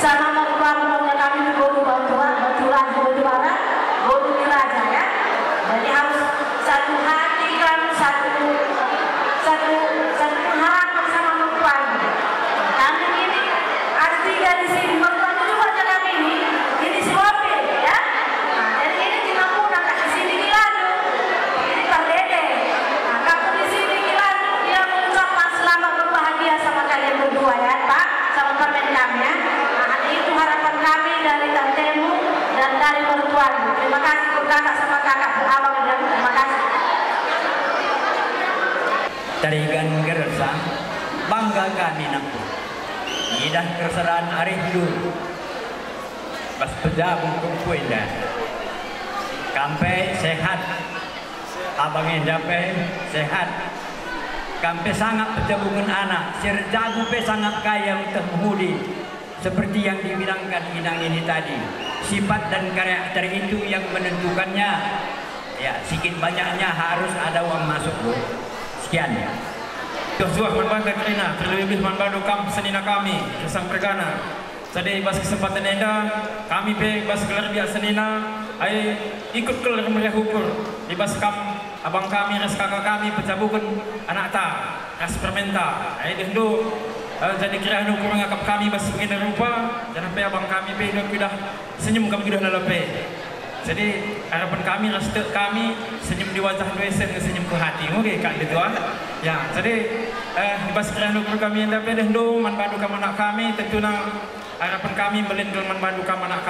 sama mertua-mertua kami di Godu Barat, Godu Diraja ya. Jadi harus satu hati kan, satu harapan sama mertua. Kami ini ada 3 di sini, mertuanya juga ada kami ini si Bopi ya. Nah, jadi ini cuma pulang di sini Gilanu, ini Pak Dede. Nah, kamu di sini Gilanu, dia mengucapkan selamat berbahagia sama kalian berdua ya Pak, sama permen kami ya. Nah, itu harapan kami dari tantemu dan dari mertuamu. Terima kasih kakak sama kakak abang dan terima kasih. Tarigan gersang bangga kami nampu. Idah kersaraan arif dulu. Pas pejabung kumpuinda. Kampe sehat. Abang endape sehat. Kampe sangat pejabungan anak. Serjagu pe sangat kaya untuk menghudi. Seperti yang dibilangkan Inang ini tadi. Sifat dan karakter itu yang menentukannya. Ya, sedikit banyaknya harus ada uang masuk bu. Sekian ya. Tujuh manbanda kerina, terlebih manbado kam senina kami, kesang pergana. Jadi bas kesempatan enda, kami pe bas gelar biasa senina, ay ikut kelar meriah ukur. Di bas kam abang kami, res kakak kami pecabukan anak ta, res permenta. Ay dendo, jadi kira ukur ngakap kami bas begini rupa, dan pe abang kami pe sudah senyum kami sudah lalape. Jadi harapan kami, restu kami senyum di wajah dosen, senyum ke hati. Oke kak gitu ah. Ya, jadi di bas kerana kami yang dapat dendo manbantu kam anak kami, tentunya harapan kami melindungi manbantu kam anak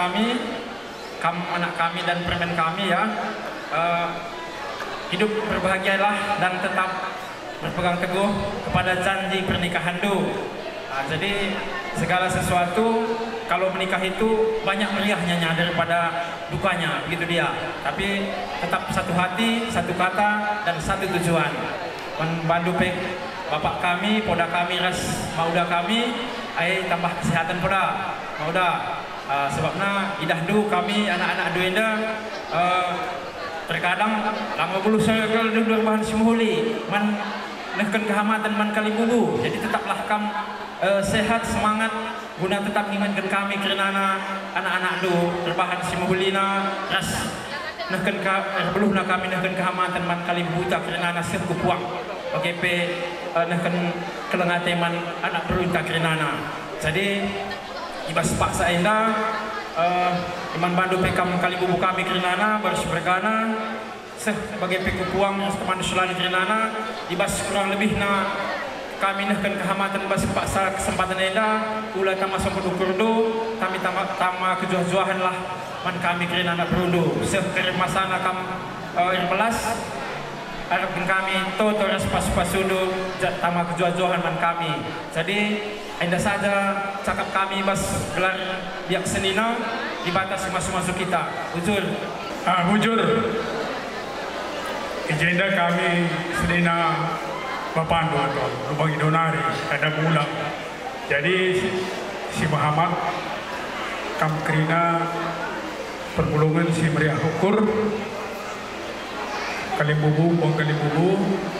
kami dan permen kami ya. Hidup berbahagialah dan tetap berpegang teguh kepada janji pernikahan do. Jadi segala sesuatu kalau menikah itu banyak meriahnya daripada dukanya, begitu dia. Tapi tetap satu hati, satu kata, dan satu tujuan. Bandu pek bapak kami, poda kami, ras mauda kami, tambah kesehatan poda, mauda. Sebabnya idah du kami anak-anak duenda terkadang lama bulu saya kalau dulu bahan simuhuli, man nehkan kehamatan man kali bubu. Jadi tetaplah kam sehat, semangat guna tetap mengingatkan kami kerana anak-anak do berbahan simuhulina ras nehkan beluhna kami nehkan kehamatan man kali buta kerana nasir kupuang oke pe nehkan kelengateman anak berunta kerana. Jadi ibas paksa indah iman bandu pe kam kali bubu kami kerana baris bergana sebagai pe kupuang teman sulani kerana ibas kurang lebih na kami nehkan kehamatan bas paksa kesempatan eda ulah tama sampun ukur do kami tama kejuah-juahan lah man kami kerana anak berundo sekirim masana kam belas harapkan kami toto pas sudo tama kejuah-juahan man kami. Jadi enda saja cakap kami bas gelar biak senina dibatas masuk kita ujur agenda kami senina Bapak atau lubang donari ada bulan. Jadi si Muhammad kam kerina perpulungan si meriah ukur kali bubu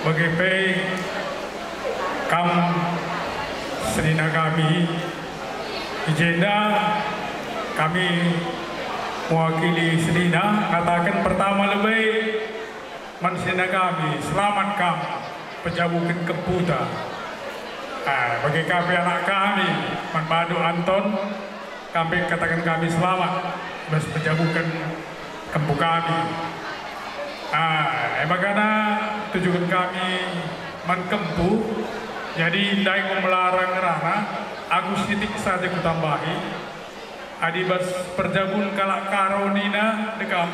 bagi pe kam senina kami agenda kami mewakili senina katakan pertama lebih man senina kami selamat kami pejabukan keputa. Bagi kami anak kami, Manbado Anton, kami katakan kami selamat bas pejabukan kempu kami. Bagaimana tujuan kami menkempu, jadi daing melarang rana, Agus titik saja kutambahi. Adibas perjabun kalak karonina dekam,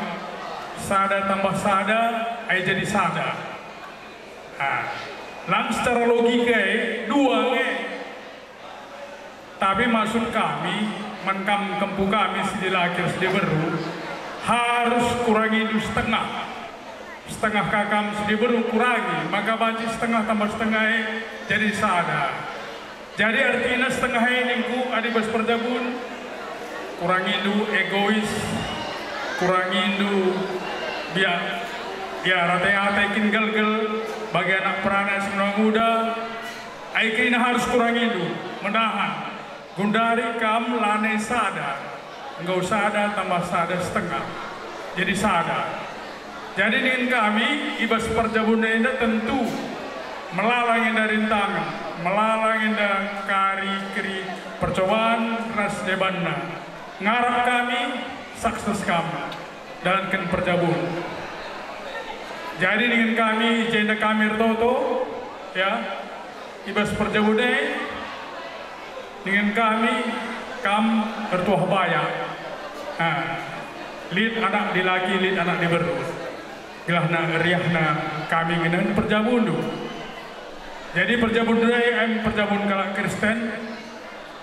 sada tambah sada, jadi sada. Lang secara logika dua tapi maksud kami menkam kempu kami sedih akhir sedih beru harus kurangi itu setengah kakam sedih beru kurangi maka banci setengah tambah setengah jadi sada. Jadi artinya setengah ini ku adibas perjabun kurangi itu egois kurangi itu biar rata-rata gel bagi anak perana semua muda, aikina harus kurangi itu, menahan. Gundari kam lane sada, enggak sada tambah sada setengah, jadi sada. Jadi dengan kami ibas perjabunnya ini tentu melalangin dari tangan, melalangin dari kari kiri percobaan ras debanna. Ngarap kami sukses kami dalam perjabun. Jadi dengan kami jenda kami toto ya ibas perjabunnya dengan kami kam bertuah bayar. Lid anak dilaki, lid anak diberus. Gelahna riahna kami dengan perjabun dulu. Jadi perjabun dulu perjabun kalak Kristen,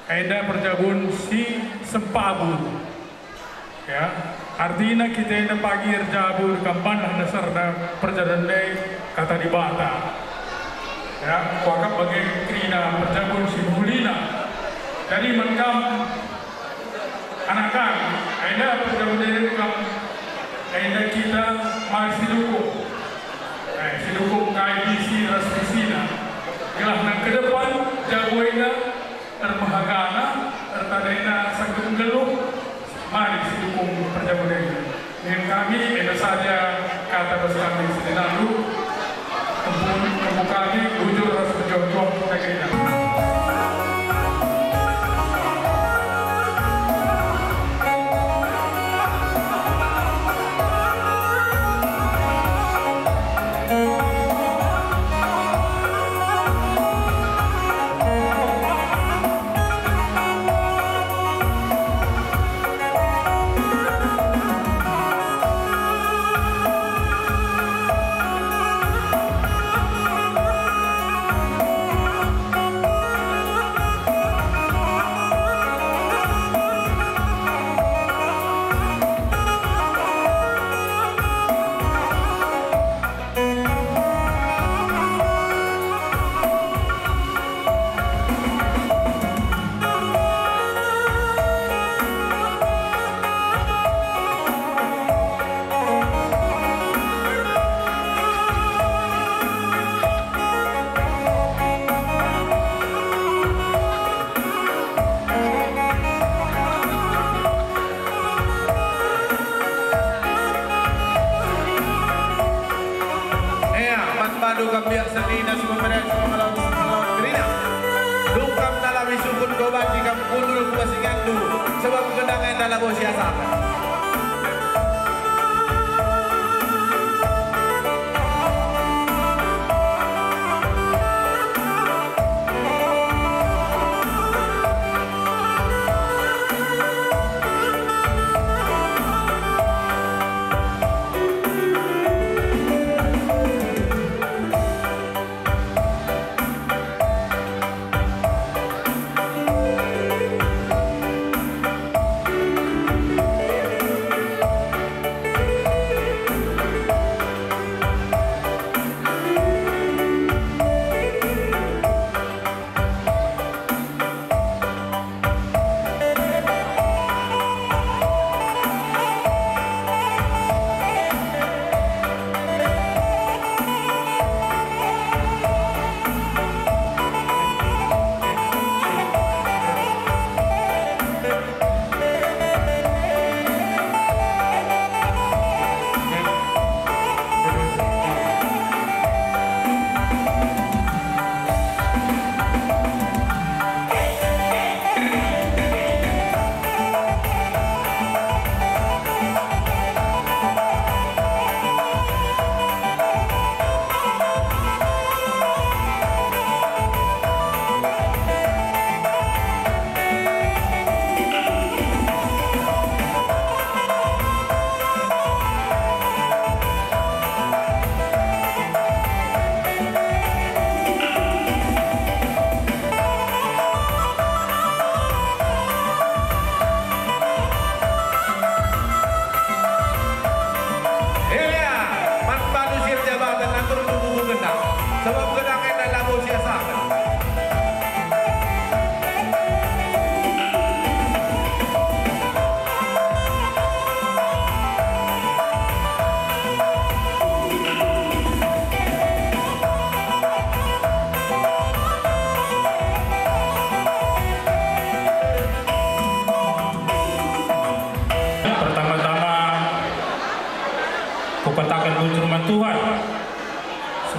ada perjabun si sempabu. Ya, artinya kita ini pagi erjabu kampan dasar perjalanan kata di bata. Ya, wakaf bagi krina perjabun si bulina. Jadi menkam anak kami, ada perjabun dari kam, ada kita masih dukung. Si dukung KIBC rasmisina. Gelahna ke depan jagoina termahagana tertadena sanggung geluh. Mari si dukung perjabun ini. Dengan kami ada saja kata bahasa kami sedinalu. Tempuh kami ujur ras berjuang negeri ini.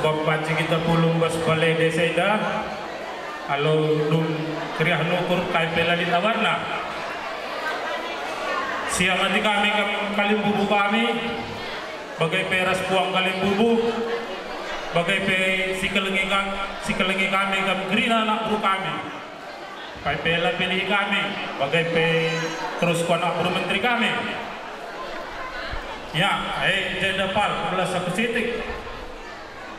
sebab panci kita pulung bos balai desa ida kalau nung kriah nukur kai pela di tawarna siang nanti kami kalim bubu kami bagai peras puang kalim bubu bagai pe sikelengi kami gerina anak buru kami kai pela pilih kami bagai pe terus ku anak buru menteri kami ya jeda pal belas spesifik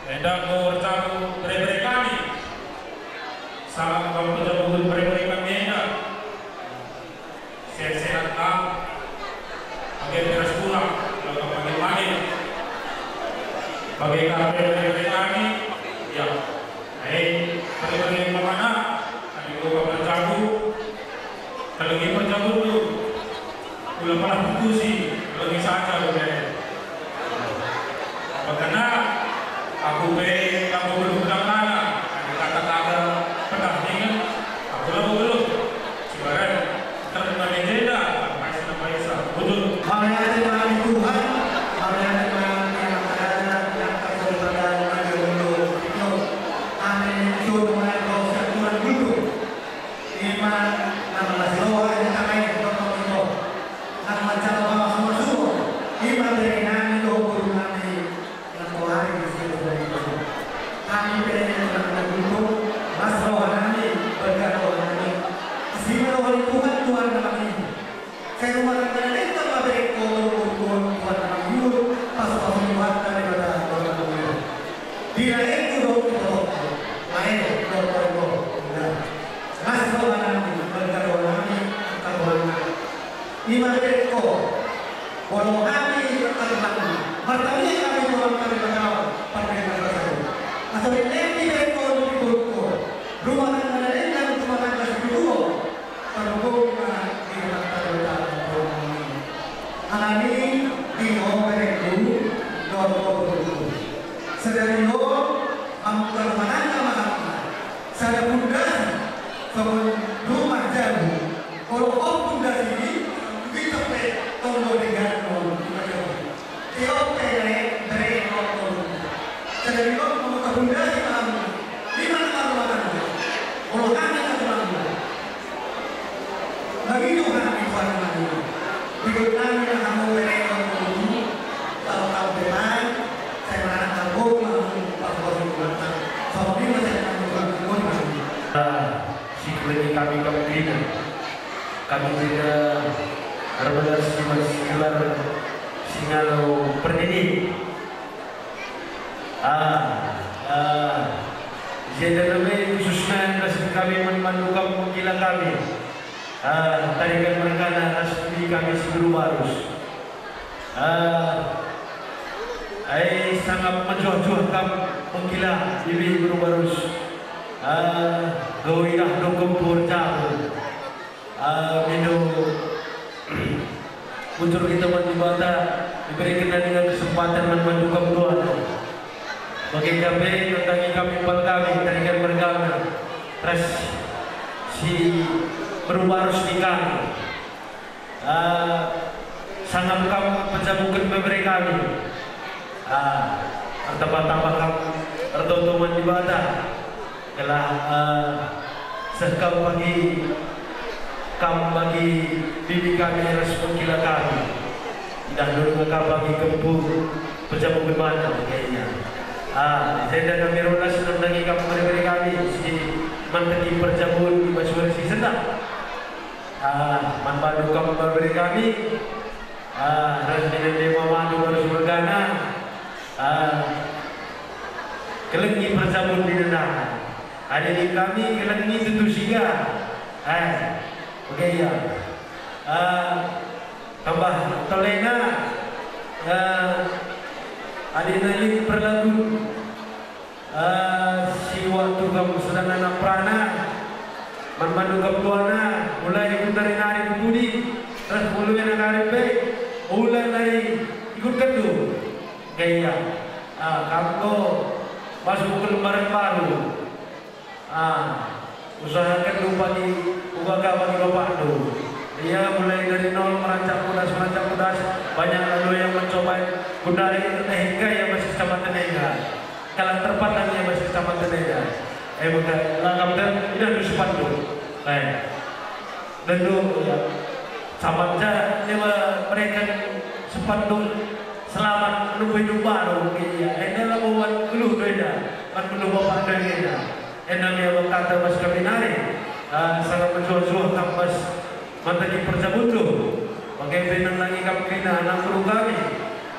jeda ko rencana bere kami salam kalau pejabat bere kami jeda sehat-sehat bagai beres pulang lalu bagi main bagai bere kami ya bagi mana kami ko berjabu lagi berjabu tu ulah pernah putusi lagi saja boleh karena aku kamu belum mana kata-kata pernah ingat aku belum sebarang terkena jeda masih namanya betul Marilah Tuhan, marilah yang ada yang tersaudara dulu. Amin. Tuhan kau Tuhan dulu. Iman nama Tuhan yang kami berdoa. Nama Tuhan semua semua. Iman dari kami doa kami yang Tuhan di sini berdoa. Kami berdoa dulu. Masalah kami berdoa kami. Siapa orang Tuhan Tuhan kami. Saya rumah tangga itu apa beriko Tuhan kami pasal Tuhan daripada orang dia itu doa lain doa masalah kami berdoa kami Tuhan iman beriko kalau kami berkata bertanya kami Tuhan kami berdoa pada masa atau ini beriko rumah tangga itu rumah tangga itu terbuka alami di mereka doa sedari ampunan mana saya muda sebelum rumah jauh kalau pun dari kita tunggu dengan tiap dari sedari membuka bunda di mana rumah kalau kami lagi juga Tuhan kami hidup kami yang kamu berikan dulu kalau kamu benar saya merasa kamu bahwa Tuhan kalau ini saya akan Tuhan si kami ini kami tidak berbeda sekitar singalo pendidik jadi lebih khususnya kami memandukan gila kami tarikan mereka asli kami segera barus sangat menjual kami menggila ibi guru barus goirah dongkempur jauh minu muncul kita menjibata diberikan dengan kesempatan memandukan Tuhan bagi kami mentangi kami pal kami tarikan mereka terus si berubah harus nikah sangat kamu pencabukan memberi kami tambah kamu tertutupan di badan telah sekau bagi kamu bagi bibi kami harus menggila kami tidak dulu bagi kempur pencabukan badan kayaknya saya dan kami rola senang lagi kamu memberi kami si manteni perjabun di Basuari si senang manpadu kamu memberi kami rasanya dewa madu harus bergana kelengi perjabun di denang ada di kami kelengi tentu siga oke ya tambah telena ada nali berlagu si waktu kamu sedang anak prana manmandu kapuana mulai ikut dari nari budi terus mulai nari pe mulai dari ikut kendu gaya kamu masuk ke lembaran baru usahakan lupa di ubaga bagi bapak tu dia mulai dari nol merancang kudas banyak lalu yang mencoba kudari hingga yang masih sama tenaga kalau terpandangnya masih kecamatan ya. Bukan langkap dan ini sepan dulu. Dan dulu ya. Sama aja mereka sepan dulu selamat hidup baru. Iya, inilah buat dulu beda. Kan dulu bapak beda. Enaknya berkata mas kami nari. Sangat menjual-jual kampas mata di perjabundu. Bagaimana lagi kami kena anak guru kami.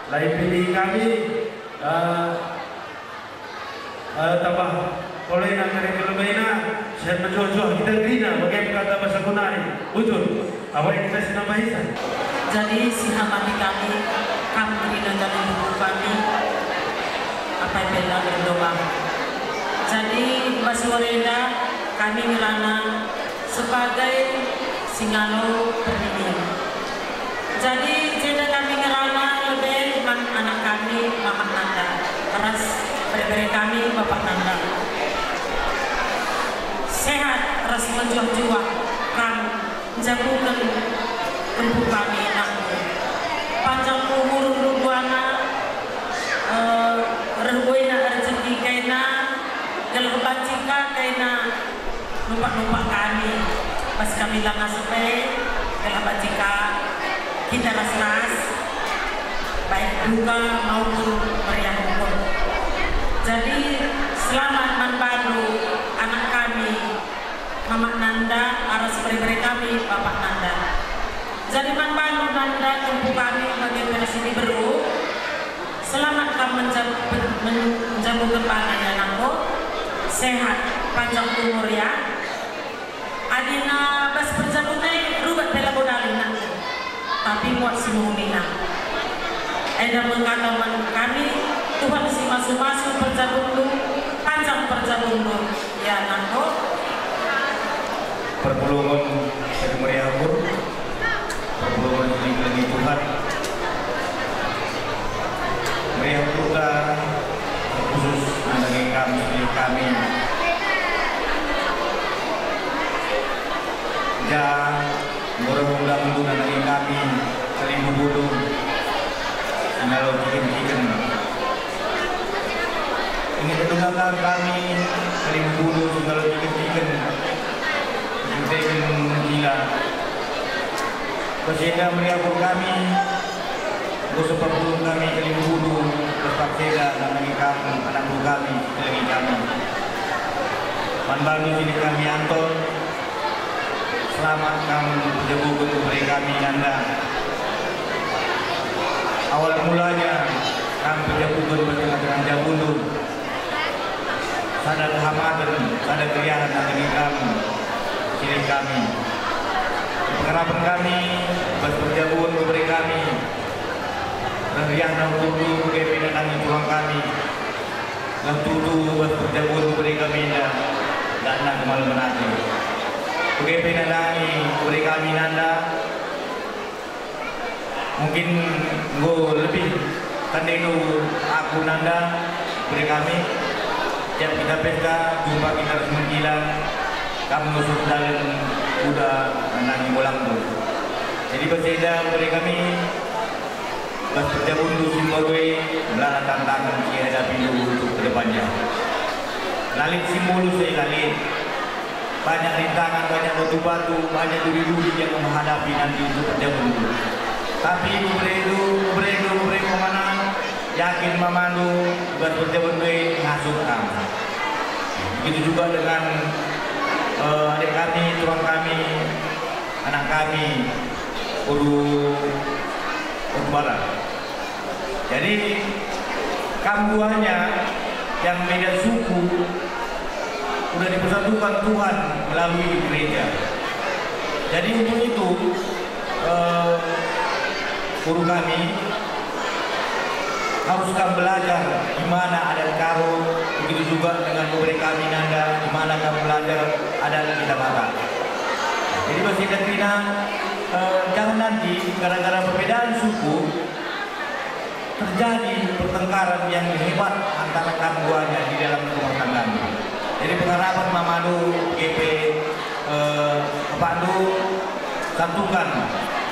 Lain pilih kami. Tambah oleh nak mereka lebihna saya menjual-jual kita grina bagaimana kata bahasa Kunari betul apa yang kita sedang bahas. Jadi si hamati kami grina dari buku kami apa yang bela berdoa. Jadi Mas Warenda kami ngerana sebagai singalo pendidik. Jadi jeda kami ngerana lebih anak kami Mama Nanda terus beri kami Bapak Nanda sehat ras menjual-jual kan jabukan untuk kami nanggung panjang umur rubuana rebuina rezeki kaina gelap cika kaina lupa kami pas kami lama sampai gelap cika kita ras baik duka maupun meriah hukum. Jadi selamat manbaru anak kami Mama Nanda aras beri kami Bapak Nanda. Jadi manbaru Nanda tumpu kami bagi persini beru. Selamat kami menjamu kepala anakku sehat panjang umur ya. Adina bas perjabunai rubat bela bodalina tapi muat si muhmina. Eda mengatakan kami Tuhan si masuk-masuk perjabundu panjang perjabundu ya anakku. Perpulungan dari meriahur perpulungan lagi Tuhan meriahur kita khusus mengenai kami dan mudah-mudahan mengenai kami saling membunuh kalau bikin ini kedengaran kami saling membunuh kalau bikin gila Perseda meriapur kami Gosok perpulung kami Keling budu Perseda Nangi kami Anak budu kami Kelingi kami Manbalu sini kami Anton Selamat kami Jabu bentuk beri kami Nanda Awal mulanya kami jabu bentuk dengan jabundu Sadar kehamadan Sadar keriahan Nangi kami Kiri kami pengharapan kami berjabun memberi kami yang nampudu kepindah kami tuang kami yang tudu berjabun memberi kami dan nak malam nanti kepindah kami memberi kami nanda mungkin go lebih kandenu aku nanda beri kami jam kita pesta jumpa kita sembilan kami nusuk dalam kuda nangi bolang tu. Jadi berseda boleh kami berjabun dulu simbolwe melalui tantangan yang ada pindu untuk kedepannya. Lalit simbolu saya lalit banyak rintangan, banyak batu-batu, banyak duri-duri yang menghadapi nanti untuk berjabun dulu. Tapi beri kemana yakin memandu berjabun dulu ngasuh kami. Begitu juga dengan adik kami, tuan kami, anak kami, Uru Barat. Jadi kambuannya yang beda suku sudah dipersatukan Tuhan melalui gereja. Jadi untuk itu Uru kami harus kami belajar di mana adat Karo, begitu juga dengan memberi kami nanda di mana kami belajar adat kita mata. Jadi masih Katrina jangan nanti gara-gara perbedaan suku terjadi pertengkaran yang hebat antara kambuannya di dalam rumah tangga. Jadi pengharapan Mamadu, GP, Pandu, satukan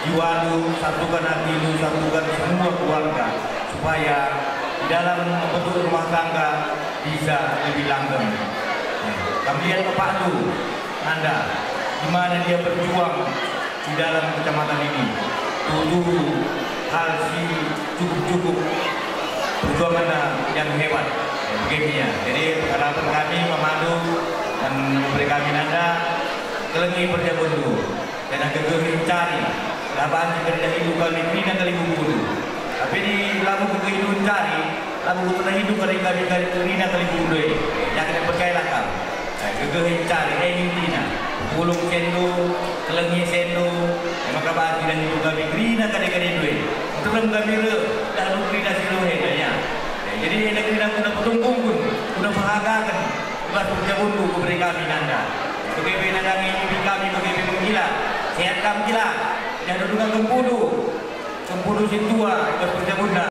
jiwalu, satukan hatilu, satukan semua keluarga supaya di dalam membentuk rumah tangga bisa lebih langgeng. Kami lihat Bapak Tu Anda, di mana dia berjuang di dalam kecamatan ini. Dulu hal si cukup perjuangan yang hebat. Begini ya. Jadi harapan kami memandu dan memberi kami Anda kelengi perjabun dulu. Dan gegeri cari. Lapan jika tidak hidup kali ini dan kali bulu. Tapi di lagu kehidupan cari, lagu telah hidup kali ini dan kali bulu. Yang kita percayalah kau. Gegeri cari, intinya. Pulung sendo, kelengi sendo, maka bagi dan hidup kami ini dan kali dua. Untuk kami le, dah lupa dah siluhe ya. Jadi negeri nak guna petunggung pun, guna perhagakan, buat perjabun tu kuberi kami Anda. Bagaimana nandang ini kami bagaimana menggila, sehat kami gila. Yang duduk kempudu situa, buat perjabun